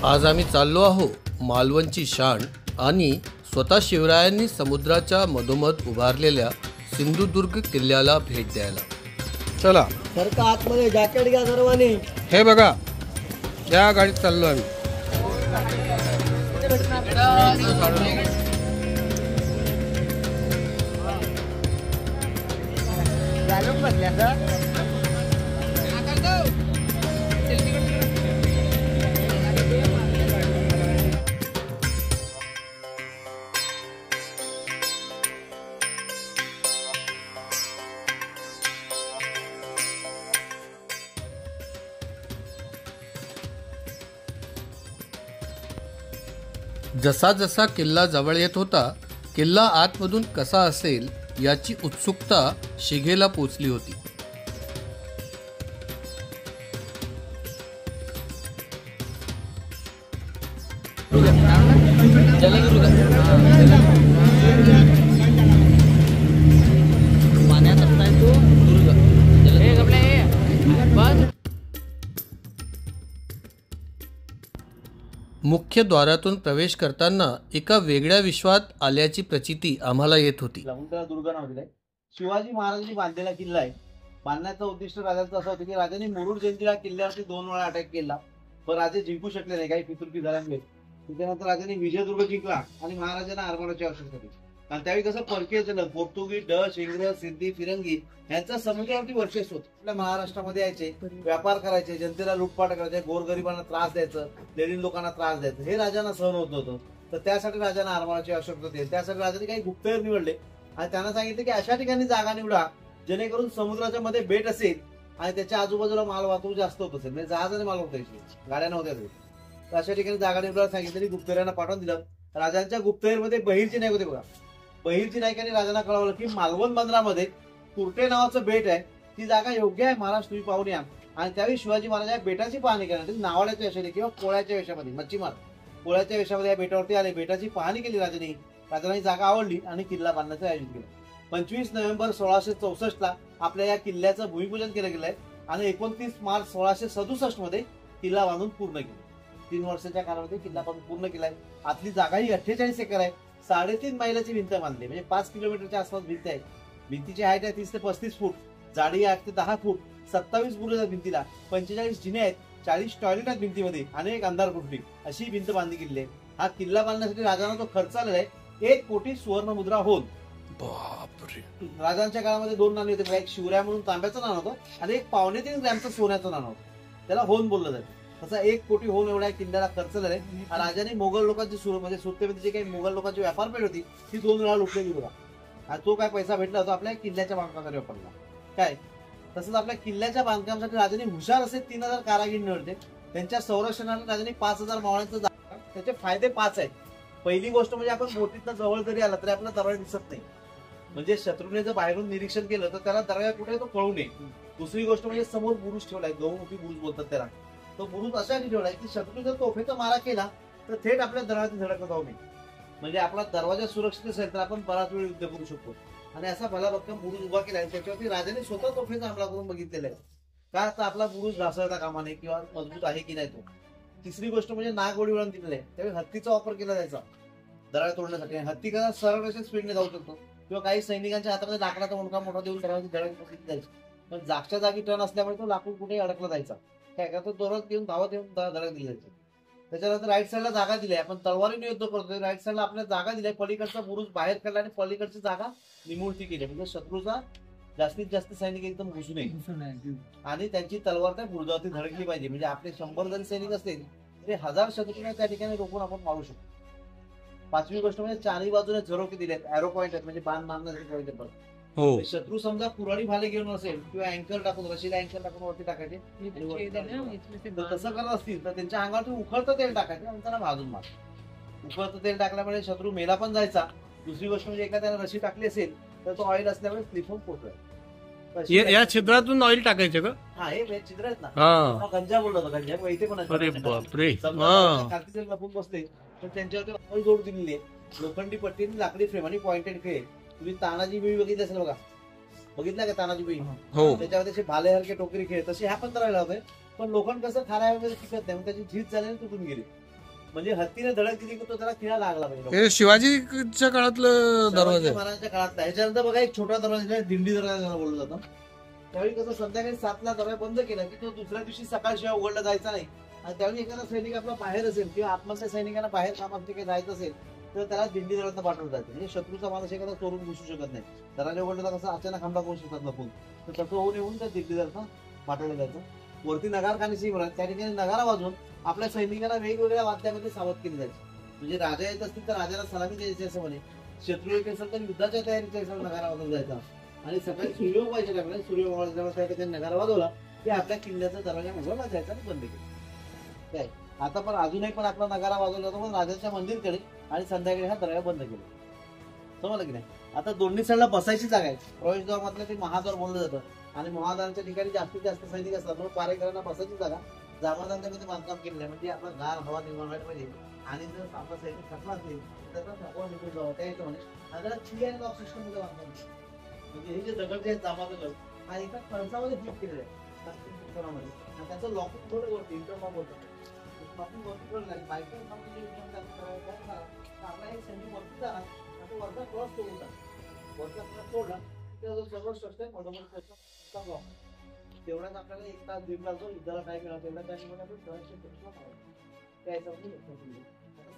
आज आम्ही चाललो आहो मालवणची शान आणि स्वतः शिवरायांनी समुद्राच्या मधोमध उभारलेल्या सिंधुदुर्ग किल्ल्याला भेट द्यायला. चला सरका आतमध्ये जॅकेट घ्या सर्वांनी. हे बघा, या गाडीत चाललो आम्ही. जसा जसा किल्ला जवळ येत होता, किल्ला आतमधून कसा असेल याची उत्सुकता शिगेला पोचली होती. मुख्य द्वारातून प्रवेश करताना एका वेगळ्या विश्वात आल्याची प्रचिती आम्हाला येत होती. त्याला दुर्ग नाव दिलंय. शिवाजी महाराजांनी बांधलेला किल्ला आहे. बांधण्याचं उद्दिष्ट राजांचं असं होतं की राजांनी मुरुड जयंतीला किल्ल्यावरती 2 वेळा अटॅक केला, पण राजे जिंकू शकले नाही, काही फितुरकी झाल्यामुळे. त्याच्यानंतर राजांनी विजयदुर्ग जिंकला आणि महाराजांना आरमाराची आवश्यकता होती. आणि त्यावेळी कसं परकीय झालं, पोर्तुगीज, डच, इंग्रज, सिद्धी, फिरंगी यांचा समुद्रावरती वर्चस्व होतं. आपल्या महाराष्ट्रामध्ये यायचे, व्यापार करायचे, जनतेला लुटपाट करायचे, गोरगरिबांना त्रास द्यायचं, लेडीज लोकांना त्रास द्यायचं, हे राजांना सहन होत होतं. तर त्यासाठी राजांना आरमाराची आवश्यकता होती. त्यासाठी राजांनी काही गुप्तहेर निवडले आणि त्यांना सांगितलं की अशा ठिकाणी जागा निवडा जेणेकरून समुद्राच्या मध्ये बेट असेल आणि त्याच्या आजूबाजूला माल वाहतूक जास्त होत असेल, म्हणजे जहाजाने माल होता यायची, गाड्या नव्हत्या. तर अशा ठिकाणी जागा निवडायला सांगितलं, गुप्तहेरांना पाठवून दिलं. राजांच्या गुप्तहेरमध्ये बहिरची नाईक होते बघा. बहिरची नाईकांनी राजांना कळवलं की मालवण बंदरामध्ये कुर्टे नावाचं बेट आहे, ती जागा योग्य आहे, महाराज तुम्ही पाहून या. आणि त्यावेळी शिवाजी महाराज या बेटाची पाहणी करण्यासाठी नावाड्याच्या वेशाने किंवा कोळ्याच्या वेशामध्ये, मच्छीमार कोळ्याच्या वेशामध्ये या बेटावरती आले. बेटाची पाहणी केली राजांनी. राजांना जागा आवडली आणि किल्ला बांधण्याचं आयोजन केलं. 25 नोव्हेंबर 1664 आपल्या या किल्ल्याचं भूमिपूजन केलं गेलंय आणि 29 मार्च 1667 मध्ये किल्ला बांधून पूर्ण केला. 3 वर्षाच्या काळामध्ये किल्ला बांधून पूर्ण केलाय. आतली जागा ही 48 एकर आहे. 3.5 मैलाची भिंत बांधली, म्हणजे 5 किलोमीटरच्या आसपास भिंत आहे. भिंतीची हाईट आहे 30 ते 35 फूट, जाडी 8 ते 10 फूट, 27 बुरुज आहेत भिंतीला, 45 जिने आहेत, 40 टॉयलेट आहेत भिंतीमध्ये आणि एक अंधार कोठडी, अशी भिंत बांधली गेली आहे. हा किल्ला बांधण्यासाठी राजांना जो खर्च आलेला आहे 1 कोटी सुवर्ण मुद्रा होल. बापरे. राजांच्या काळामध्ये 2 नाणी होते, एक शिवराय म्हणून तांब्याचं नाणं होतं आणि एक 3.25 ग्रॅमचं सोन्याचं नाणं होतं, त्याला होन बोललं जातं. तसा 1 कोटी होन एवढ्या किल्ल्याला खर्च झालाय. राजाने मोगल लोकांची म्हणजे सुरतेमध्ये जी काही मोगल लोकांची व्यापार पेठ होती ती 2 वेळा लुटलेली बघा. आणि तो काय पैसा भेटला होता आपल्या किल्ल्याच्या बांधकामासाठी वापरला. काय तसंच आपल्या किल्ल्याच्या बांधकामासाठी राजाने हुशार असे 3000 कारागीर निवडले. त्यांच्या संरक्षणाला राजाने 5000 मावळ्यांचं जागा. त्याचे फायदे 5 आहेत. पहिली गोष्ट म्हणजे आपण बोटीतनं जवळ जरी आला तरी आपला दरवाजा दिसत नाही, म्हणजे शत्रूने जर बाहेरून निरीक्षण केलं तर त्याला दरवाजा कुठे तो कळू नये. दुसरी गोष्ट म्हणजे समोर बुरुज ठेवलाय, गौमुखी बुरुज बोलतात त्याला. तो बुरुज अशा ठेवलाय की शत्रू जर तोफेचा मारा केला तर थेट आपल्या दरवाजा धडकत जाऊ नये, म्हणजे आपला दरवाजा सुरक्षित असेल तर आपण बराच वेळ युद्ध करू शकतो. आणि असा भलाभक्कम बुरुज उभा केलाय. त्याच्यावरती राजाने स्वतः तोफेचा हमला करून बघितलेला आहे का तर आपला बुरुज ढासळता कामा नये किंवा मजबूत आहे की नाही तो. तिसरी गोष्ट म्हणजे नागोडी वळण दिलेलं आहे. त्यावेळी हत्तीचा वापर केला जायचा दरवाजा तोडण्यासाठी. हत्ती कसा सरळ अशा स्पीडने जाऊ शकतो किंवा काही सैनिकांच्या हातामध्ये लाकडाचा मुंडका मोठा देऊन दरवाजा धडक जायचं, पण जागच्या जागी टर्न असल्यामुळे तो लाकूड कुठेही अडकला जायचा. काय करतो दोरात घेऊन धावत येऊन धडक दिली जायची. त्याच्यानंतर राईट साईडला जागा दिली, आपण तलवारीने युद्ध करतोय. राईट साईडला आपल्याला जागा दिली, पलीकडचा बुरुज बाहेर काढला आणि पलीकडची जागा निमुळती केली, म्हणजे शत्रूचा जास्तीत जास्त सैनिक एकदम घुसू नये आणि त्यांची तलवार त्या बुरुजावरती धडकली पाहिजे. म्हणजे आपले 100 जरी सैनिक असतील तरी 1000 शत्रूंना त्या ठिकाणी रोखून आपण मारू शकतो. 5वी गोष्ट म्हणजे चारही बाजूने झरोके दिलेत, एरो पॉइंट आहेत, म्हणजे बाण मारण्यासाठी पॉइंट आहेत. शत्रू समजा पुराणी भाले घेऊन असेल किंवा अँकर टाकून, रशीला अँकर टाकून वरती टाकायचे, तसं करत असतील तर त्यांच्या अंगावरती उखळतं तेल टाकायचं आणि त्यांना भाजून मार. उखळतं तेल टाकल्यामुळे शत्रू मेला पण जायचा. दुसरी गोष्ट म्हणजे एखाद्याला रशी टाकली असेल तर तो ऑइल असल्यामुळे स्लिप होऊन पोचवायचा. या छिद्रातून ऑइल टाकायचं का? हा, हे छिद्र आहेत ना, गंजा बोललो होता. गंजा इथे पण लपून बसले तर त्यांच्यावरती ऑइल जोड दिलेली आहे, लोखंडी पट्टी, लाकडी फ्रेम आणि पॉइंटेड खेळ. तुम्ही तानाजी बिळी बघितली असेल बघा, बघितलं का तानाजी बिळी? त्याच्यावर त्याचे भालेसारखे टोकरी खेळ, तसे ह्या पण करायला होते. पण लोखंड कसं खाऱ्या वगैरे टिकत नाही, त्याची झीज झाल्याने तुटून गेली. म्हणजे हत्तीने धडक दिली की तो त्याला खिळा लागला पाहिजे. हे शिवाजीच्या काळातलं दरवाजा आहे. महाराजांच्या काळात. ह्याच्यानंतर बघा एक छोटा दरवाजा दिंडी दरवाजा बोललं जातं. त्यावेळी कसं संध्याकाळी 7ला दरवाजा बंद केला की तो दुसऱ्या दिवशी सकाळशिवाय उघडला जायचा नाही. आणि त्यावेळी एखादा सैनिक आपला बाहेर असेल किंवा आत्महत्या सैनिकांना बाहेर कामासाठी काही जायचं असेल तर त्याला दिंडी दरवाजा पाठवलं जाते. म्हणजे शत्रूचा माणूस एखादा चोरून घुसू शकत नाही. दरवाजा उघडला कसं अचानक हमला करू शकतात लपून, तर तसं होऊन येऊन त्या दिंडी दरवाजा पाठवलं जायचं. वरती नगारखानीची त्या ठिकाणी नगारा वाजवून आपल्या सैनिकांना वेगवेगळ्या वाद्यामध्ये सावध केली जायची. म्हणजे राजा येत असतील तर राजाला सलामी द्यायची असं म्हणे. शत्रू येत असेल तर युद्धाच्या तयारीचा नगारा वाजवला जायचा. आणि सकाळी सूर्य उगवायच्या टाकला, सूर्य उगवायच्या त्या ठिकाणी नगारा वाजवला की आपल्या किल्ल्याचा दरवाजा उघडला जायचा आणि बंद केला. काय आता पण अजूनही पण आपला नगारा वाजवला जातो पण राजाच्या मंदिरकडे, आणि संध्याकाळी हा दरवाजा बंद केला. समजलं की नाही. आता दोन्ही साईडला बसायची जागा आहे. प्रवेशद्वार म्हटलं ते महाद्वार बोललं जातं. आणि महाद्वाराच्या ठिकाणी जास्तीत जास्त सैनिक असतात म्हणून पारेकरांना बसायची जागा जामादांच्यामध्ये बांधकाम केलेलं आहे. म्हणजे आपला गार हवा निर्माण व्हायला पाहिजे. आणि जर आपला सैनिक थकला असेल तर त्याचा थकवा निघून जावा त्या हिशोबाने आणि त्याला चिली आणि लॉक सिस्टम मध्ये बांधकाम केलं. म्हणजे हे जे दगड जे आहेत जामा दगड हा एका कणसामध्ये फिट केलेलं आहे आणि त्याचं लॉकिंग थोडं वरती इंटरलॉक बोलतात. लॉकिंग वरती थोडं लागेल बायकर आपला एक सैनिक वरती जाणार आणि तो वरचा क्रॉस तोडून टाकतो. वरचा क्रॉस तोडला तर सर्व स्ट्रक्चर मधोमध तेवढ्याच आपल्याला 1 तास 1.5 तास जो युद्धाला टाइम मिळाला तेवढ्या टाइममध्ये आपण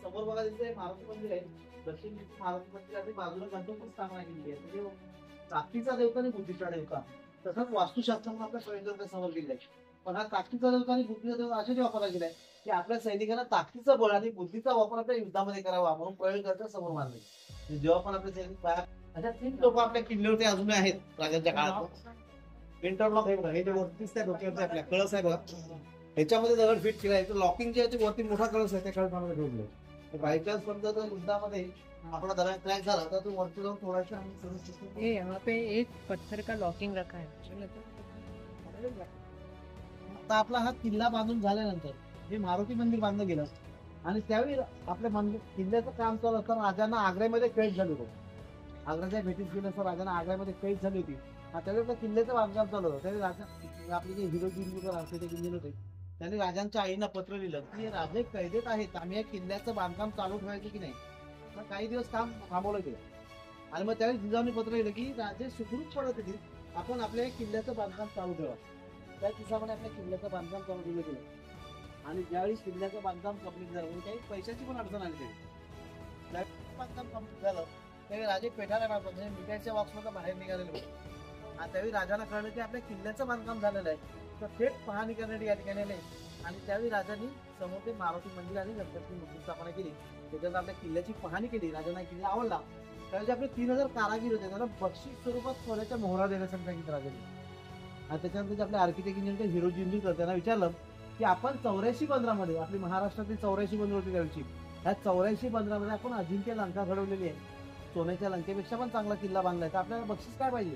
समोर बघा तिथे मारुती मंदिर आहे. दक्षिण मारुती मंदिराच्या बाजूला गणपती स्थापना केलेली आहे. म्हणजे ताकदीचा देवता आणि बुद्धीचा देवता. तसंच वास्तुशास्त्रामध्ये आपल्या प्रवेशद्वार समोर केलेला आहे. पण हा ताकदीचा देवता आणि बुद्धीचा देवता अशाच वापरला गेलाय की आपल्या सैनिकांना ताकदीचा बळ आणि बुद्धीचा वापर आपल्या युद्धामध्ये करावा म्हणून प्रवेशद्वाराच्या समोर मानले. जेव्हा पण आपले सैनिक अशा 3 लोक आपल्या किल्ल्यावरती अजून आहेत राजांच्या काळात. इंटरलॉक हे जे वरती दिसतंय डोक्यावरती आपल्या कळस आहे बघा, ह्याच्यामध्ये दगड फिट केला आहे. तर लॉकिंग जे आहे वरती मोठा कळस आहे त्या कळसामध्ये ठेवले. बाय चान्स पण जर युद्धामध्ये आपला दरवाजा क्रॅक झाला तर तो वरती जाऊन थोडासा यहाँ पे एक पत्थर का लॉकिंग रखा है. आता आपला हा किल्ला बांधून झाल्यानंतर हे मारुती मंदिर बांधलं गेलं आणि त्यावेळी आपल्या किल्ल्याचं काम चालू असताना राजांना आग्र्यामध्ये कैद झाली होती. आग्र्याच्या भेटीत गेलं असं राजांना आग्र्यामध्ये कैद झाली होती. त्यावेळी किल्ल्याचं बांधकाम चालू होतं. त्यावेळी राजा आपले जे हिरोजी आर्किटेक्ट इंजिनियर होते त्यांनी राजांच्या आईना पत्र लिहिलं की राजे कैदेत आहेत, आम्ही या किल्ल्याचं बांधकाम चालू ठेवायचं की नाही. मग काही दिवस काम थांबवलं गेलं आणि मग त्यावेळी जिजाऊने पत्र लिहिलं की राजे सुखरूप पडत येतील, आपण आपल्या किल्ल्याचं बांधकाम चालू ठेवा. त्या हिशोबाने आपल्या किल्ल्याचं बांधकाम चालू ठेवलं गेलं. आणि ज्यावेळी किल्ल्याचं बांधकाम कंप्लीट झालं म्हणजे काही पैशाची पण अडचण आली त्यावेळी बांधकाम कंप्लीट झालं त्यावेळी राजे पेठाला म्हणजे मिठाईच्या बॉक्समध्ये बाहेर निघालेले होते. आणि त्यावेळी राजांना कळलं की आपल्या किल्ल्याचं बांधकाम झालेलं आहे. तर थेट पाहणी करण्यासाठी या ठिकाणी आले आणि त्यावेळी राजांनी समोर ते मारुती मंदिर आणि गणपती मूर्ती स्थापना केली. त्याच्यानंतर आपल्या किल्ल्याची पाहणी केली. राजांना किल्ला आवडला. त्यावेळी आपले 3000 कारागीर होते त्यांना बक्षीस स्वरूपात सोन्याच्या मोहरा देण्यासाठी सांगितलं राजांनी. आणि त्याच्यानंतर आपले आर्किटेक्ट इंजिनियर हिरोजी इंजिनियर त्यांना विचारलं की आपण 84 बंदरामध्ये आपली महाराष्ट्रातील 84 बंदर होती त्यावेळी, ह्या 84 बंदरामध्ये आपण अजिंक्य लंका घडवलेली आहे. सोन्याच्या लंकेपेक्षा पण चांगला किल्ला बांधलाय. तर आपल्याला बक्षीस काय पाहिजे,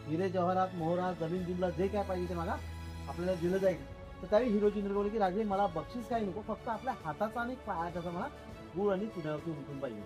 हिरे जवाहरात मोहरा जमीन जुमला जे काय पाहिजे ते मला आपल्याला दिलं जाईल. तर त्यावेळी हिरोजी बोलले की राजे मला बक्षीस काही नको, फक्त आपल्या हाताचा आणि पायाचा मला गुळ आणि चुन्यावरती उठून पाहिजे.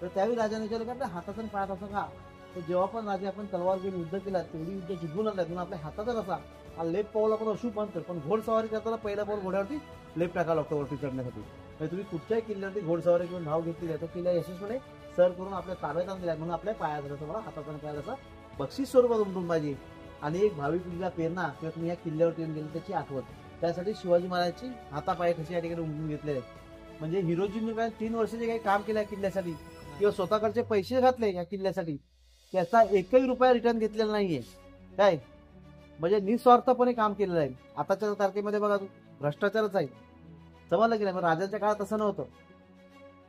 तर त्यावेळी राजाने विचारलं की आपल्या हाताचा आणि पायाचा असं का. तर जेव्हा पण राजे आपण तलवार घेऊन युद्ध केला तेवढी युद्ध जिंकून आणला म्हणून आपल्या हाताचा रसा हा लेप पाऊल आपण अशुभ म्हणतो. पण घोडसवारी करताना पहिला पाऊल घोड्यावरती लेप टाकायला लागतो वरती चढण्यासाठी. तर तुम्ही कुठच्याही किल्ल्यावरती घोडसवारी घेऊन धाव घेतली आहे तर किल्ला यशस्वीपणे सर करून आपल्या ताब्यात आणलेला म्हणून आपल्या पायाचा रसा मला हाताचा आणि पायाचा बक्षीस स्वरूपात उमटून पाहिजे. आणि एक भावी पिढीला प्रेरणा किंवा तुम्ही या किल्ल्यावरती येऊन गेले त्याची आठवण. त्यासाठी शिवाजी महाराजांची हातापाय कशी या ठिकाणी उमटून घेतलेले आहेत. म्हणजे हिरोजींनी काय 3 वर्षाचे काही काम केलं किल्ल्यासाठी किंवा स्वतःकडचे पैसे घातले या किल्ल्यासाठी त्याचा 1ही रुपया रिटर्न घेतलेला नाहीये. काय म्हणजे निस्वार्थपणे काम केलेलं आहे. आताच्या तारखेमध्ये बघा भ्रष्टाचारच आहे. समजलं की नाही. राजांच्या काळात तसं नव्हतं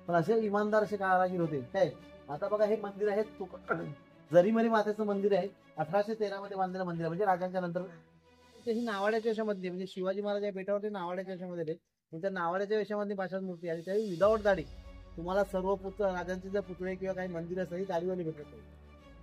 पण असे इमानदार असे कारागीर होते. काय आता बघा हे मंदिर आहे जरीमरी मातेचं मंदिर आहे. 1813 मध्ये बांधलेलं मंदिर आहे. म्हणजे राजांच्या नंतर ही नावाड्याच्या वेशामध्ये म्हणजे शिवाजी महाराज बेटावरती नावाड्याच्या वेशामध्ये त्या नावाड्याच्या वेशामध्ये भाषा मूर्ती आणि त्यावेळी विदाऊट दाढी तुम्हाला सर्व पुत्र राजांचे जर पुतळे किंवा काही मंदिर असतं ही दाढीवाली भेटत.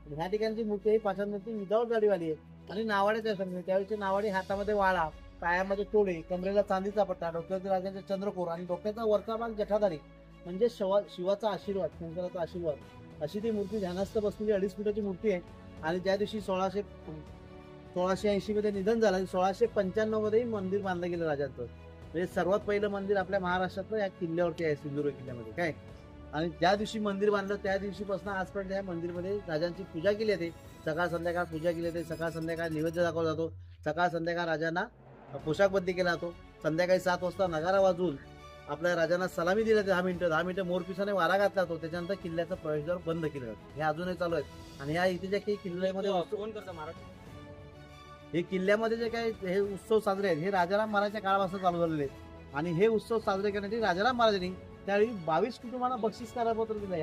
ह्या ठिकाणची मूर्ती ही पाषाण मूर्ती विदाऊट दाढीवाली आहे आणि नावाड्याच्या वेशामध्ये त्यावेळीची नावाडी हातामध्ये वाळा, पायामध्ये तोडे, कमरेला चांदीचा पट्टा, डोक्यावरती राजांचे चंद्रकोर आणि डोक्याचा वरचा भाग जठाधारी म्हणजे शिवाचा आशीर्वाद, शंकराचा आशीर्वाद अशी ती मूर्ती ध्यानस्थ बसलेली 2.5 फुटाची मूर्ती आहे. आणि ज्या दिवशी 1680 मध्ये निधन झालं आणि 1695 मध्ये मंदिर बांधलं गेलं राजांचं. म्हणजे सर्वात पहिलं मंदिर आपल्या महाराष्ट्रातलं या किल्ल्यावरती आहे, सिंधुदुर्ग किल्ल्यामध्ये काय. आणि ज्या दिवशी मंदिर बांधलं त्या दिवशीपासून आजपर्यंत या मंदिरमध्ये राजांची पूजा केली जाते. सकाळ संध्याकाळ पूजा केली जाते. सकाळ संध्याकाळ नैवेद्य दाखवला जातो. सकाळ संध्याकाळ राजांना पोशाखबद्दी केला जातो. संध्याकाळी 7 वाजता नगारा वाजवून आपल्या राजांना सलामी दिली जाते. 10 मिनिटं मोरपिसाने वारा घातला जातो. त्याच्यानंतर किल्ल्याचा प्रवेशद्वार बंद केलं जातं. हे अजूनही चालू आहेत. आणि ह्या इथे ज्या काही किल्ल्यामध्ये हे किल्ल्यामध्ये जे काही हे उत्सव साजरे आहेत हे राजाराम महाराजांच्या काळापासून चालू झालेले आहेत. आणि हे उत्सव साजरे करण्यासाठी राजाराम महाराजांनी त्यावेळी 22 कुटुंबांना बक्षीस करारपत्र दिलं.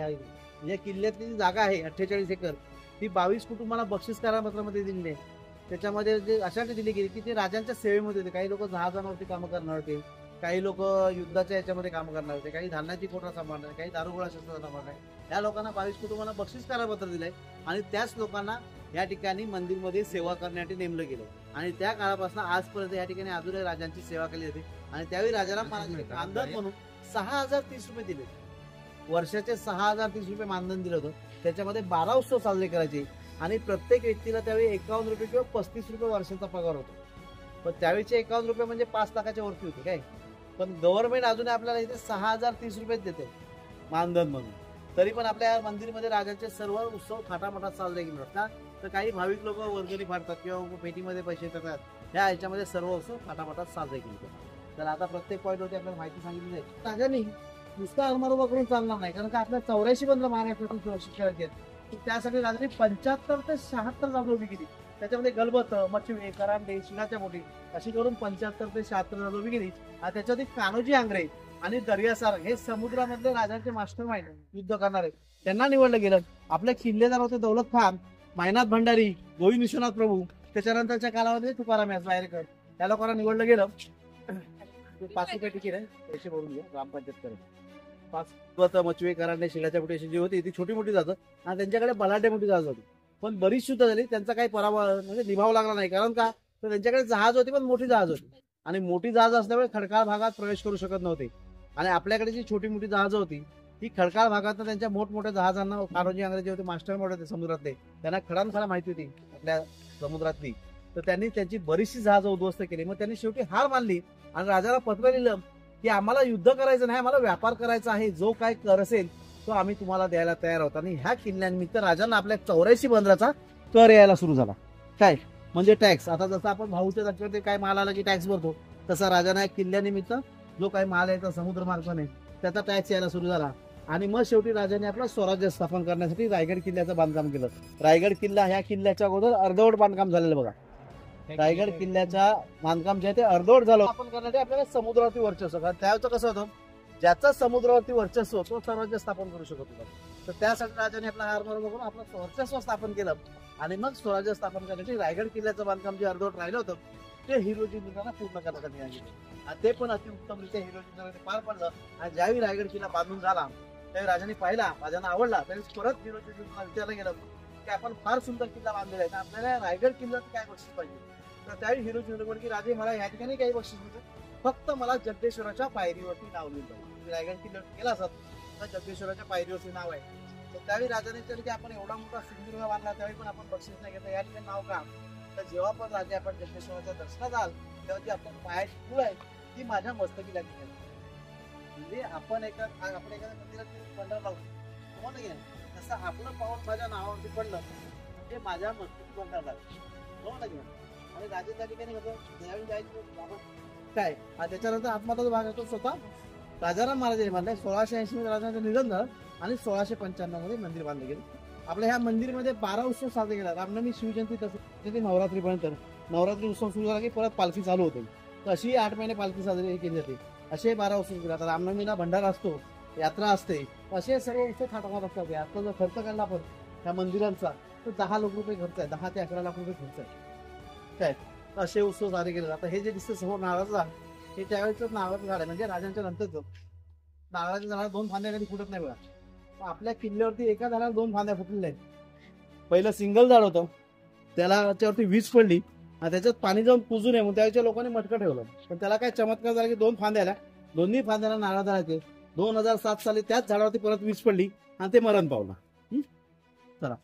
या किल्ल्यातली जी जागा आहे 48 एकर ती 22 कुटुंबांना बक्षीस करारपत्रामध्ये दिलेली आहे. त्याच्यामध्ये जे अशासाठी दिली गेली की ते राजांच्या सेवेमध्ये होते. काही लोक जहाजांवरती कामं करणार होते, काही लोक युद्धाच्या याच्यामध्ये कामं करणार होते, काही धान्याची कोठा सांभाळणार, काही दारुगोळा शस्त्र सांभाळणार. या लोकांना 22 कुटुंबांना बक्षीस करारपत्र दिलंय आणि त्याच लोकांना या ठिकाणी मंदिरमध्ये सेवा करण्यासाठी नेमलं गेलं. आणि त्या काळापासून आजपर्यंत या ठिकाणी अजूनही राजांची सेवा केली जाते. आणि त्यावेळी राजाराम महाराजांनी मानधन म्हणून 6030 रुपये दिले. वर्षाचे 6030 रुपये मानधन दिलं होतं. त्याच्यामध्ये 12 उत्सव साजरे करायचे आणि प्रत्येक व्यक्तीला त्यावेळी 51 रुपये किंवा 35 रुपये वर्षाचा पगार होता. पण त्यावेळीचे 51 रुपये म्हणजे 5 लाखाच्या वरती होते काय. पण गव्हर्नमेंट अजून आपल्याला इथे 6030 रुपयेच देते मानधन म्हणून. तरी पण आपल्या मंदिरमध्ये राजांचे सर्व उत्सव थाटामाटात साजरे केले जातात. तर काही भाविक लोक वर्गणी फाडतात किंवा पेटीमध्ये पैसे देतात. ह्या ह्याच्यामध्ये सर्व उत्सव थाटामाटात साजरे केले जातात. तर आता प्रत्येक पॉईंटवरती आपल्याला माहिती सांगितली आहे. राजांनी नुसता आरमार करून चालणार नाही, कारण का आपल्या 84 बनलं महाराष्ट्रातून शिक्षण घेत. त्यासाठी राजांनी 75 ते 76 जागा उभी केली. त्याच्यामध्ये गलबत, मच्छी, करांडे, शिंगाच्या बोटी अशी करून 75 ते 76 जागा उभी केली. आणि त्याच्यावरती कान्होजी आंग्रे आणि दर्यासार हे समुद्रामधले राजांचे मास्टर माइंड युद्ध करणारे त्यांना निवडलं गेलं. आपल्या किल्लेदार होते दौलत खान, मायनाथ भंडारी, गोविंद विश्वनाथ प्रभू. त्याच्यानंतरच्या कालामध्ये तुकाराम याचवायरकर या लोकांना निवडलं गेलं. 5 रुपये तिकीट आहे, पैसे भरून घ्या ग्रामपंचायत करेल. 5 मचवे, करांडे, शिंगाच्या बोटी जी होती ती छोटी मोठी जातं आणि त्यांच्याकडे बलाढ्य मोठी जहाज होती. पण बरीच शुद्ध झाली. त्यांचा काही पराभव म्हणजे निभाव लागला नाही. कारण का तर त्यांच्याकडे जहाज होती पण मोठी जहाज होती. आणि मोठी जहाज असल्यामुळे खडकाळ भागात प्रवेश करू शकत नव्हते. आणि आपल्याकडे जी छोटी मोठी जहाज होती ही खडकाळ भागात त्यांच्या मोठमोठ्या जहाजांना कान्होजी आंग्रे जे होते मास्टर माइंड होते समुद्रातले, त्यांना खडानखडा माहिती होती आपल्या समुद्रातली. तर त्यांनी त्यांची बरीचशी जहाज उद्ध्वस्त केली. मग त्यांनी शेवटी हार मानली आणि राजाला पत्र लिहिलं की आम्हाला युद्ध करायचं नाही, आम्हाला व्यापार करायचा आहे. जो काय कर असेल तो आम्ही तुम्हाला द्यायला तयार आहोत. आणि ह्या किल्ल्यानिमित्त राजांना आपल्या 84 बंदराचा कर यायला सुरू झाला. काय म्हणजे टॅक्स. आता जसं आपण भाऊच्या जागेवरती काय माल आला की टॅक्स भरतो, तसा राजांना या किल्ल्यानिमित्त जो काही माल यायचा समुद्र मार्गाने त्याचा टॅक्स यायला सुरू झाला. आणि मग शेवटी राजाने आपलं स्वराज्य स्थापन करण्यासाठी रायगड किल्ल्याचं बांधकाम केलं. रायगड किल्ला ह्या किल्ल्याच्या अगोदर अर्धवट बांधकाम झालेलं बघा. रायगड किल्ल्याच्या बांधकाम जे आहे ते अर्धवट झालं. आपण करण्यासाठी आपल्याला समुद्रावरती वर्चस्व, कारण त्यावेळेचं कसं होतं ज्याचा समुद्रावरती वर्चस्व तो स्वराज्य स्थापन करू शकत होता. तर त्यासाठी राजाने आपला हार मारून बघून आपलं वर्चस्व स्थापन केलं. आणि मग स्वराज्य स्थापन करण्यासाठी रायगड किल्ल्याचं बांधकाम जे अर्धवट राहिलं होतं ते हिरोजी दुर्गांना पूर्ण करण्यासाठी निघाले. ते पण अतिउत्तमरित्या हिरोजी दुर्गाने पार पडलं. आणि ज्यावेळी रायगड किल्ला बांधून झाला त्यावेळी राजाने पाहिला, राजांना आवडला. त्यावेळी परत हिरोजी दुर्गांना विचारलं गेलं की आपण फार सुंदर किल्ला बांधलेला आहे, आपल्याला रायगड किल्ल्याचं काय बक्षीस पाहिजे. तर त्यावेळी हिरोजी दुर्गा की राजे मला या ठिकाणी काही बक्षीस मिळतं, फक्त मला जगदेश्वराच्या पायरीवरती नाव लिहिलं. रायगड किल्ल्यावर गेला असत तर जगदेश्वराच्या पायरीवरती नाव आहे. तर त्यावेळी राजाने विचारलं की आपण एवढा मोठा सिंधुदुर्ग बांधला त्यावेळी पण आपण बक्षीस नाही घेतलं, या ठिकाणी नाव का. तर जेव्हा पण राजे आपण जगदेश्वराच्या दर्शनात आल तेव्हा जी आपण पायाची धूळ आहे ती माझ्या मस्तकी लागली. म्हणजे आपण एखाद्या मंदिरात पंढर लावतो हो ना, तसं आपलं पाऊल माझ्या नावावरती पडलं हे माझ्या मस्तकी पंढर लागलं हो ना. आणि राजे त्या ठिकाणी ज्यावेळी जायचं काय त्याच्यानंतर आत्माचा भाग असतो स्वतः राजाराम महाराजांनी बांधलाय. 1680 मध्ये राजांचं निधन झालं आणि 1695 मध्ये मंदिर बांधलं गेलं. आपल्या ह्या मंदिरमध्ये 12 उत्सव साजरे केला. रामनवमी, शिवजयंती, तसं नवरात्रीपर्यंत. नवरात्री उत्सव सुरू झाला की परत पालखी चालू होते. तर अशी 8 महिने पालखी साजरी केली जाते. असे 12 उत्सव केले. आता रामनवमीला भंडारा असतो, यात्रा असते, असे सर्व उत्सव थाटामाट असतात. याचा जर खर्च काढला आपण त्या मंदिरांचा तर 10 लाख रुपये खर्च आहे, 10 ते 11 लाख रुपये खर्च आहे काय. असे उत्सव साजरे केले. आता हे जे दिसतं समोर नारळाचं झाड हे त्यावेळेच नारळाचं झाड आहे. म्हणजे राजांच्या नंतरच नारळाच्या झाडाला 2 फांद्या कधी फुटत नाही बघा. आपल्या किल्ल्यावरती एका झाडाला 2 फांद्या फुटलेल्या आहेत. पहिलं सिंगल झाड होतं, त्याच्यावरती वीज पडली आणि त्याच्यात पाणी जाऊन पुजू नये म्हणून त्यावेळेच्या लोकांनी मटकं ठेवलं. पण त्याला काय चमत्कार झाला की 2 फांद्या आल्या, दोन्ही फांद्याला नारळ धरायचे. 2007 साली त्याच झाडावरती परत वीज पडली आणि ते मरण पावलं. चला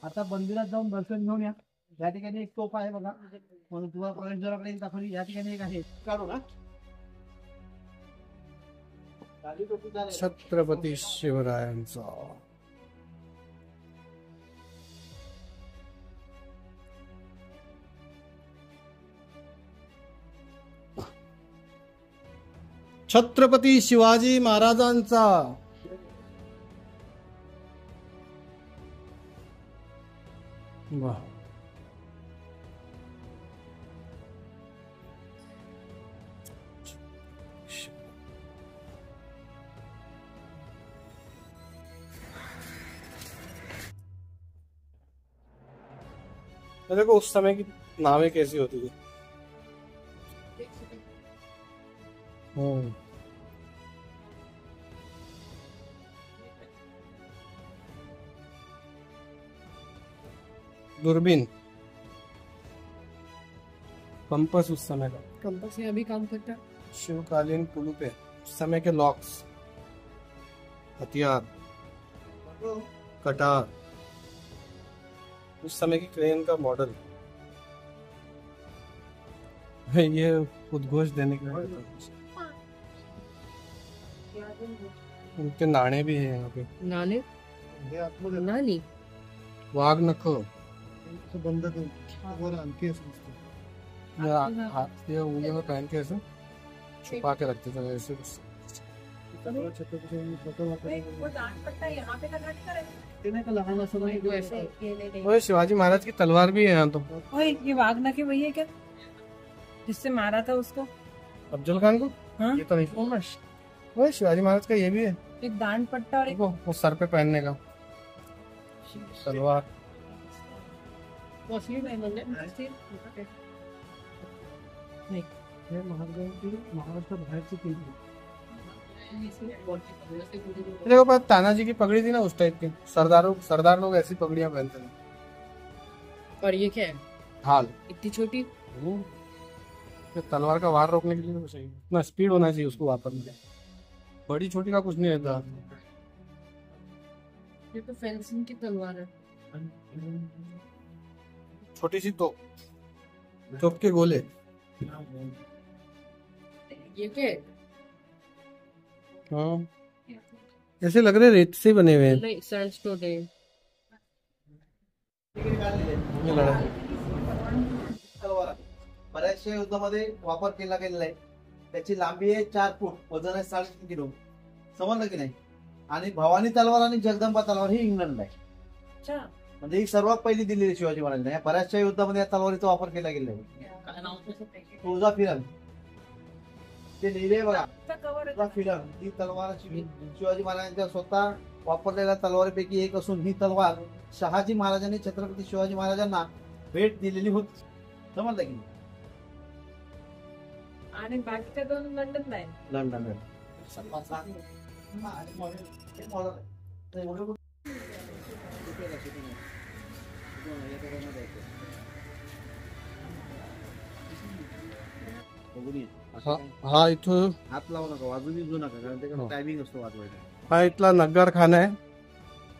आता मंदिरात जाऊन दर्शन घेऊन या. या ठिकाणी एक तोफ आहे बघा, म्हणून तुम्हाला प्रवेशद्वाराकडे दाखवली. या ठिकाणी एक आहे, काढू ना. छत्रपती शिवरायांचा. छत्रपती शिवाजी महाराजांचा. वाह. देखो उस समय की नावें कैसी होती थी. दूरबीन, कंपास उस समय का, कंपास में अभी काम करता है. शिवकालीन कुलूपे, उस समय के लॉक्स, हथियार, कटार, उस समय की क्रेन का मॉडल. ये उद्घोष देने के लिए उनके नाणे भी है यहाँ पे. नानी नानी वाघ नख, ये उंगली में पहन के ऐसे छुपा के रखते थे ऐसे. वो शिवाजी महाराज की तलवार भी है यहाँ तो. ओए ये वागना के वही है क्या जिससे मारा था उसको अफजल खान को. हाँ? ये तो नहीं. वो शिवाजी महाराज का ये भी है. एक दांड पट्टा और एक वो सर पे पहनने का तलवार. महाराष्ट्र बाहेरची केली. देखो पर तानाजी की पगड़ी थी ना उस टाइप की. सरदार लोग ऐसी पगड़ियां पहनते थे. और ये क्या है ढाल इतनी छोटी. ये तलवार का वार रोकने के लिए तो सही. इतना स्पीड होना चाहिए उसको वापरने में. बड़ी छोटी का कुछ नहीं रहता. ये तो फेंसिंग की तलवार है. छोटी सी तोप के गोले. ये क्या है. हाँ ऐसे लग रहे रेत से बने हुए हैं. नहीं सैंडस्टोन है. ये लड़ा तलवार बऱ्याचशा युद्धामध्ये वापर केला गेलेला आहे. त्याची लांबी आहे 4 फूट, वजन आहे 3.5 किलो. समजलं की नाही. आणि भवानी तलवार आणि जगदंबा तलवार ही इंग्लंडला आहे. अच्छा म्हणजे ही सर्वात पहिली दिलेली शिवाजी महाराजांनी. या बऱ्याचशा युद्धामध्ये या तलवारीचा वापर केला गेला आहे. तुळजा फिरन ते लिहिले बघा. तुळजा फिरन ही तलवार शिवाजी महाराजांच्या स्वतः वापरलेल्या तलवारीपैकी एक असून ही तलवार शहाजी महाराजांनी छत्रपती शिवाजी महाराजांना भेट दिलेली होती. समजलं की. आणि बाकीच्या दोन लंडनला आहे. लंडन हा इथं हात लावू नका, वाजू बिजू नका, कारण त्याच्याकडे टायमिंग असतो वाजवायचा. हा इथला नगार खाना है.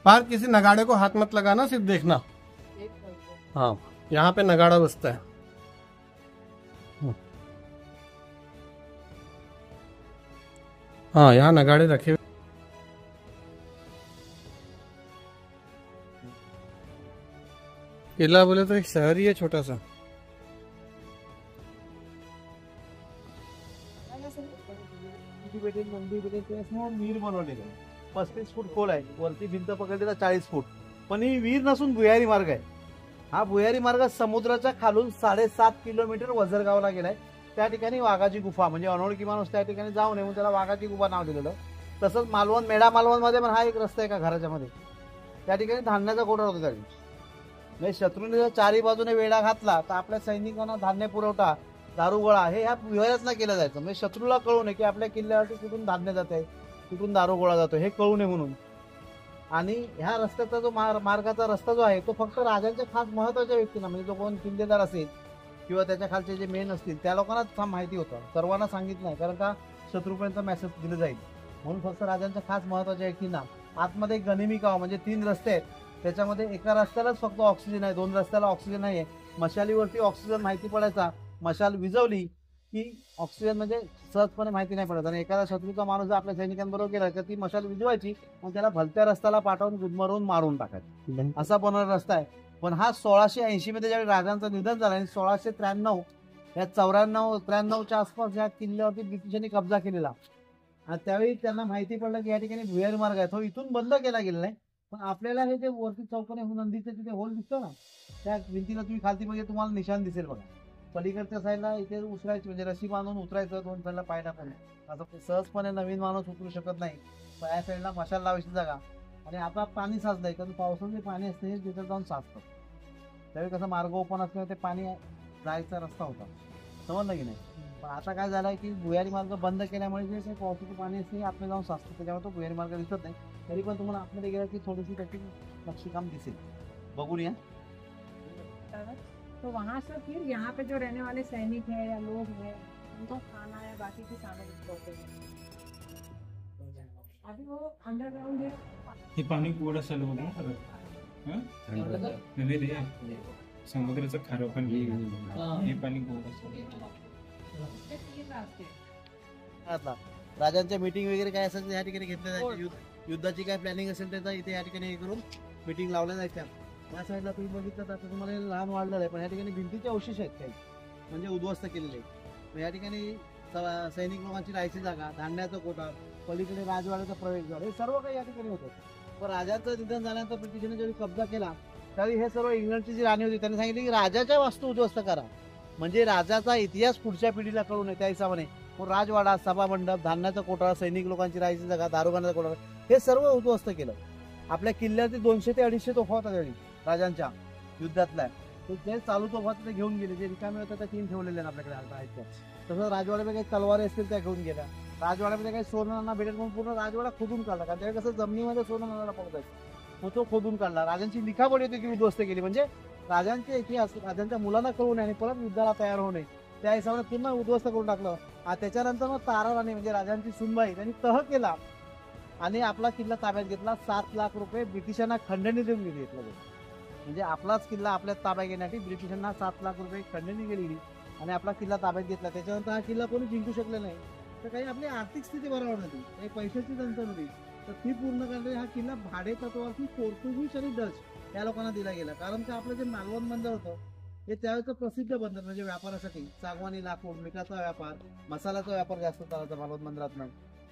पर किसी नगाड़े को हाथ मत लगाना, सिर्फ देखना. हाँ यहाँ पे नगाड़ा बजता है. हाँ यहाँ नगाड़े रखे हुए. किला बोले तो एक शहर ही है छोटा सा. वीर बनवलेलं आहे. 35 फूट खोल आहे. वरती भिंत पकडली तर 40 फूट. पण ही वीर नसून भुयारी मार्ग आहे. हा भुयारी मार्ग समुद्राच्या खालून 7.5 किलोमीटर वझरगावला गेलाय. त्या ठिकाणी वाघाची गुफा, म्हणजे अनोळखी माणूस त्या ठिकाणी जाऊ नये म्हणून त्याला वाघाची गुफा नाव दिलेलं. तसंच मालवण, मेढा मालवण मध्ये पण हा एक रस्ता आहे का घराच्या मध्ये. त्या ठिकाणी धान्याचा कोठा होता. त्या म्हणजे शत्रूने जर चारी बाजूने वेढा घातला तर आपल्या सैनिकांना धान्य पुरवठा, दारुगोळा हे ह्या भुयारातनं केलं जायचं. म्हणजे शत्रूला कळू नये की आपल्या किल्ल्यावरती कुठून धान्य जात आहे, कुठून दारुगोळा जातो, हे कळू नये म्हणून. आणि ह्या रस्त्याचा जो मार्गाचा रस्ता जो आहे तो फक्त राजांच्या खास महत्वाच्या व्यक्तींना, म्हणजे जो कोण किल्लेदार असेल किंवा त्याच्या खालचे जे मेन असतील त्या लोकांना माहिती होतं. सर्वांना सांगितलं नाही, कारण का शत्रूपर्यंत मेसेज दिलं जाईल म्हणून फक्त राजांच्या खास महत्वाच्या व्यक्तींना. आतमध्ये गनिमी गाव म्हणजे 3 रस्ते आहेत. त्याच्यामध्ये एका रस्त्यालाच फक्त ऑक्सिजन आहे, 2 रस्त्याला ऑक्सिजन नाहीये. मशालीवरती ऑक्सिजन माहिती पडायचा. मशाल विजवली की ऑक्सिजन म्हणजे सहजपणे माहिती नाही पडत. आणि एखादा शत्रूचा माणूस जर आपल्या सैनिकांबरोबर गेला तर ती मशाल विझवायची आणि त्याला भलत्या रस्त्याला पाठवून गुदमरून मारून टाकायचं, असा बनवलेला रस्ता आहे. पण हा 1680 मध्ये ज्यावेळी राजांचं निधन झालं आणि 1693 या 93च्या आसपास या किल्ल्यावरती ब्रिटिशांनी कब्जा केलेला. आणि त्यावेळी त्यांना माहिती पडलं की या ठिकाणी भुयारी मार्ग आहे, तो इथून बंद केला गेलेला आहे. पण आपल्याला हे जे वरती चौकोनी नंदीचे तिथे होल दिसतो ना, त्या भिंतीला तुम्ही खालती म्हणजे तुम्हाला निशाण दिसेल बघा. पलीकडच्या साईडला इथे उतरायचं म्हणजे रशी बांधून उतरायचं, 2 साईडला पाय टाकून. असं सहजपणे नवीन माणूस उतरू शकत नाही. पाया साईडला मशाल लावायची जागा. आणि आता पाणी साचलंय कारण पावसाचे पाणी असते हे तिथे जाऊन साचतं. त्यावेळी कसं मार्ग ओपन असल्यामुळे ते पाणी जायचा रस्ता होता, समजलं की नाही. पण आता काय झालंय की भुयारी मार्ग बंद केल्यामुळे जे काही पावसाचं पाणी असते आपल्या जाऊन साचतं, त्याच्यामुळे तो भुयारी मार्ग दिसत नाही. तरी पण तुम्हाला आतमध्ये गेला की थोडीशी त्याची नक्षीकाम दिसेल, बघून या. तो वहाँ से फिर यहाँ पे जो रहने वाले सैनिक हैं या लोग हैं उनको खाना या बाकी की सामग्री पहुंचते हैं. अभी वो अंडरग्राउंड है. हे पाणी गोड असायला बघ ना खरं. नव्हे रे, समुद्राचं खारं पण हे पाणी गोड असायला. आता राजांच्या मीटिंग वगैरे काय असेल या ठिकाणी घेतल्या जायच्या. युद्धाची काय प्लॅनिंग असेल त्याचा इथे या ठिकाणी हे करून मीटिंग लावल्या जायच्या. या साईडला तुम्ही बघितलं तर आता तुम्हाला हे लहान वाढलेलं आहे, पण या ठिकाणी भिंतीचे अवशेष आहेत काही म्हणजे उद्ध्वस्त केलेले. या ठिकाणी सैनिक लोकांची राहायची जागा, धान्याचा कोठार, पलीकडे राजवाड्याचा प्रवेशद्वार, हे सर्व काही या ठिकाणी होतं. पण राजाचं निधन झाल्यानंतर ब्रिटिशांनी ज्यावेळी कब्जा केला त्यावेळी हे सर्व इंग्लंडची जी राणी होती त्यांनी सांगितले की राजाच्या वास्तू उद्ध्वस्त करा, म्हणजे राजाचा इतिहास पुढच्या पिढीला कळू नये त्या हिशोबाने. राजवाडा, सभामंडप, धान्याचा कोठार, सैनिक लोकांची राहायची जागा, दारुखान्याचा कोठार, हे सर्व उद्ध्वस्त केलं. आपल्या किल्ल्याचे 200 ते 250 तोफा होता त्यावेळी राजांच्या युद्धातल्या, ते चालू तोफा ते घेऊन गेले. जे रिकामे होतं त्या 3 ठेवलेल्या आपल्याकडे आहेत. तसं राजवाड्यामध्ये काही तलवारी असतील त्या घेऊन गेल्या. राजवाड्यामध्ये काही सोनं भेटेल म्हणून पूर्ण राजवाडा खोदून काढला, कारण त्यावेळी कसं जमिनीमध्ये सोनं नाणाला पडतायचं, मग तो खोदून काढला. राजांची लिखापड होती की उद्ध्वस्त केली, म्हणजे राजांचे इतिहास राजांच्या मुलांना कळू नये आणि परत युद्धाला तयार होऊ नये त्या हिशोबाने पुन्हा उद्ध्वस्त करून टाकलं. त्याच्यानंतर मग तारा राणी म्हणजे राजांची सुनबाई त्यांनी तह केला आणि आपला किल्ला ताब्यात घेतला. 7 लाख रुपये ब्रिटिशांना खंडणी देऊन घेतलं. म्हणजे आपलाच किल्ला आपल्या ताब्यात घेण्यासाठी ब्रिटिशांना 7 लाख रुपये खंडणी गेलेली आणि आपला किल्ला ताब्यात घेतला. त्याच्यानंतर हा किल्ला कोणी जिंकू शकले नाही. तर काही आपली आर्थिक स्थिती बरोबर नव्हती, काही पैशाची तंत्र नव्हती, तर ती पूर्ण करण्यासाठी हा किल्ला भाडे तत्वावरती पोर्तुगीज आणि डच या लोकांना दिला गेला. कारण का आपलं जे मालवण बंदर होतं हे त्यावेळेचं प्रसिद्ध बंदर, म्हणजे व्यापारासाठी सागवानी, लाकूड, मिठाचा व्यापार, मसाल्याचा व्यापार जास्त चालायचा मालवण बंदरातनं.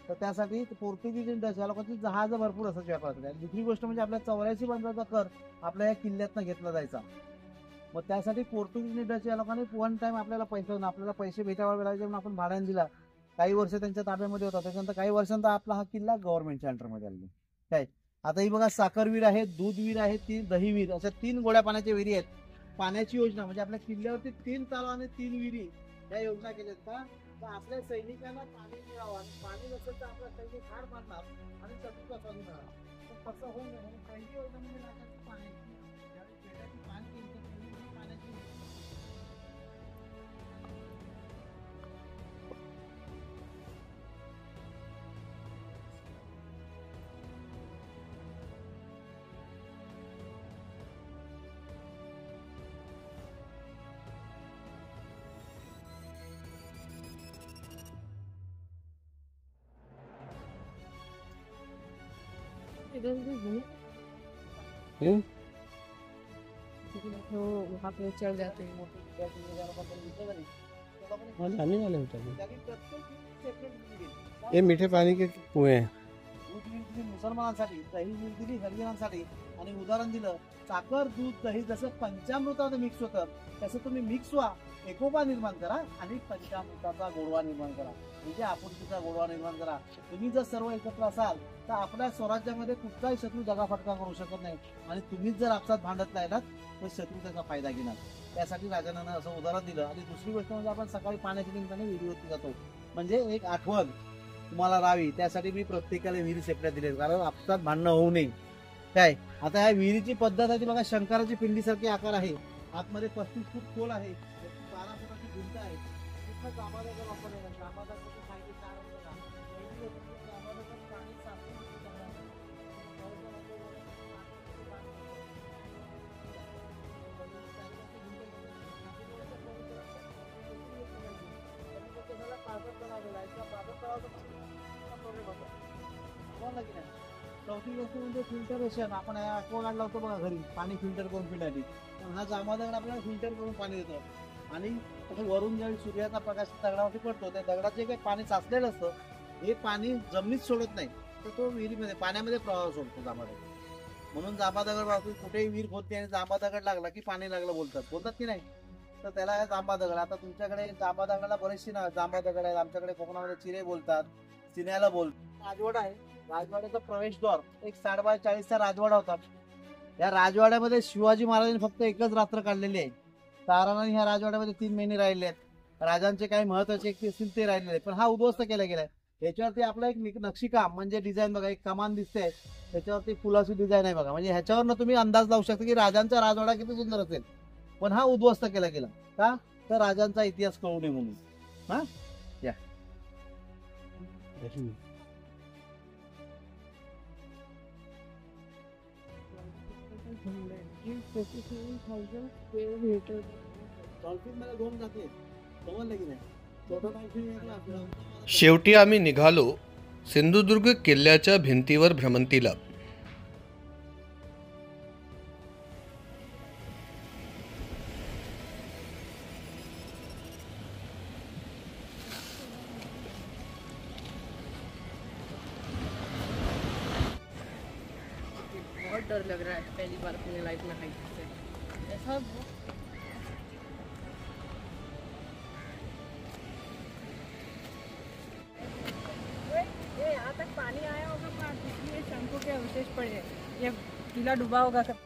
तर त्यासाठी पोर्तुगीज आणि डच या लोकांची जहाजं भरपूर असायची व्यापारासाठी. आणि दुसरी गोष्ट म्हणजे आपल्या 84 बंदराचा कर आपल्या या किल्ल्यातनं घेतला जायचा. मग त्यासाठी पोर्तुगीज आणि डच या लोकांनी 1 टाइम आपल्याला पैसे भेटावे लागले म्हणून आपण भाड्याने दिला. काही वर्ष त्यांच्या ताब्यामध्ये होता. त्याच्यानंतर काही वर्षांतर आपला हा किल्ला गव्हर्नमेंटच्या अंडरमध्ये आला. काय आता ही बघा, साखरवीर आहे, दूध वीर आहे, दहीवीर, अशा 3 गोड्या पाण्याच्या विहिरी आहेत. पाण्याची योजना म्हणजे आपल्या किल्ल्यावरती 3 तलाव आणि 3 विहिरी या योजना केल्यात का, तर आपल्या सैनिकांना पाणी मिळावं. आणि पाणी नसेल तर आपल्या सैनिक हार मारणार आणि शत्रूचा स्वाधीन होणार. तर तसं होऊ नये म्हणून पहिली योजना म्हणजे लागायची पाण्याची. ज्यावेळी पेटाची पाणी केली तर पहिली पाण्याची तो वहाँ पे चढ़ जाते हैं. आने वाले होते ये मीठे पानी के कुएं हैं. मुसलमानांसाठी दही दूध दिली, हरिजनांसाठी. आणि उदाहरण दिलं, साखर, दूध, दही जसं पंचामृताचं मिक्स होतं तसं तुम्ही मिक्स व्हा, एकोपा निर्माण करा आणि पंचामृताचा गोडवा निर्माण करा, म्हणजे आपुलकीचा गोडवा निर्माण करा. तुम्ही जर सर्व एकत्र असाल तर आपल्या स्वराज्यामध्ये कुठलाही शत्रू दगाफटका करू शकत नाही. आणि तुम्हीच जर आपसात भांडत राहिलात तर शत्रू त्याचा फायदा घेणार. त्यासाठी राजानं असं उदाहरण दिलं. आणि दुसरी गोष्ट म्हणजे आपण सकाळी पाण्याच्या निमित्ताने विहिरीवरती जातो, म्हणजे एक आठवण तुम्हाला राहावी त्यासाठी मी प्रत्येकाला विहिरी सेपरेट दिले, कारण आपसात भांडणं होऊ नये. काय आता ह्या विहिरीची पद्धत आहे ती बघा, शंकराची पिंडीसारखी आकार आहे, आतमध्ये 35 फूट खोल आहे, 12 फुटाची भिंत आहे. तिथं जांभळाचा वापर आहे. जांभळाचा फायदे काय आहे बघा, जांभळाचं पाणी साचून चौथी गोष्ट म्हणजे फिल्टरेशन. आपण ॲक्वागार्ड लावतो बघा घरी पाणी फिल्टर करून पिण्यासाठी, पण हा जांभा दगड आपल्याला फिल्टर करून पाणी देतो. आणि वरून ज्यावेळी सूर्याचा प्रकाश दगडावरती पडतो त्या दगडात जे काही पाणी साचलेलं असतं हे पाणी जमिनीत सोडत नाही, तर तो विहिरीमध्ये पाण्यामध्ये प्रवाह सोडतो जांभा दगड. म्हणून जांभा दगड वापरून कुठेही विहीर खोदते आणि जांभा दगड लागला की पाणी लागलं बोलतात की नाही. तर त्याला जांभा दगड. आता तुमच्याकडे जांभा दगडाला बरेचशी ना जांभा दगड आहेत. आमच्याकडे कोकणामध्ये चिरे बोलतात, चिन्याला बोलतात. राजवाडा आहे, राजवाड्याचा प्रवेशद्वार एक 40x40चा राजवाडा होता. या राजवाड्यामध्ये शिवाजी महाराजांनी फक्त एकच रात्र काढलेली आहे. ताराराणी ह्या राजवाड्यामध्ये 3 महिने राहिले आहेत. राजांचे काही महत्वाचे असतील ते राहिलेले आहेत, पण हा उद्ध्वस्त केला गेलाय. याच्यावरती आपलं एक नक्षीकाम म्हणजे डिझाईन बघा, एक कमान दिसते त्याच्यावरती फुलाची डिझाईन आहे बघा. म्हणजे ह्याच्यावरनं तुम्ही अंदाज लावू शकता की राजांचा राजवाडा किती सुंदर असेल. पण हा उद्ध्वस्त केला गेला का, तर राजांचा इतिहास कळू नये म्हणून. हा या डॉल्फिन मध्ये 2 जाते समजलं की नाही. छोटं डॉल्फिन वेगळं आपलं. शेवटी आम्ही निघालो सिंधुदुर्ग किल्ल्याच्या भिंतीवर भ्रमंतीला. बहुत डर लग रहा है, पहली बार अपनी लाइफ में हाइट से ऐसा ये यहाँ तक पानी आया होगा, इसलिए शंखों के अवशेष पड़े हैं. ये किला डूबा होगा सब.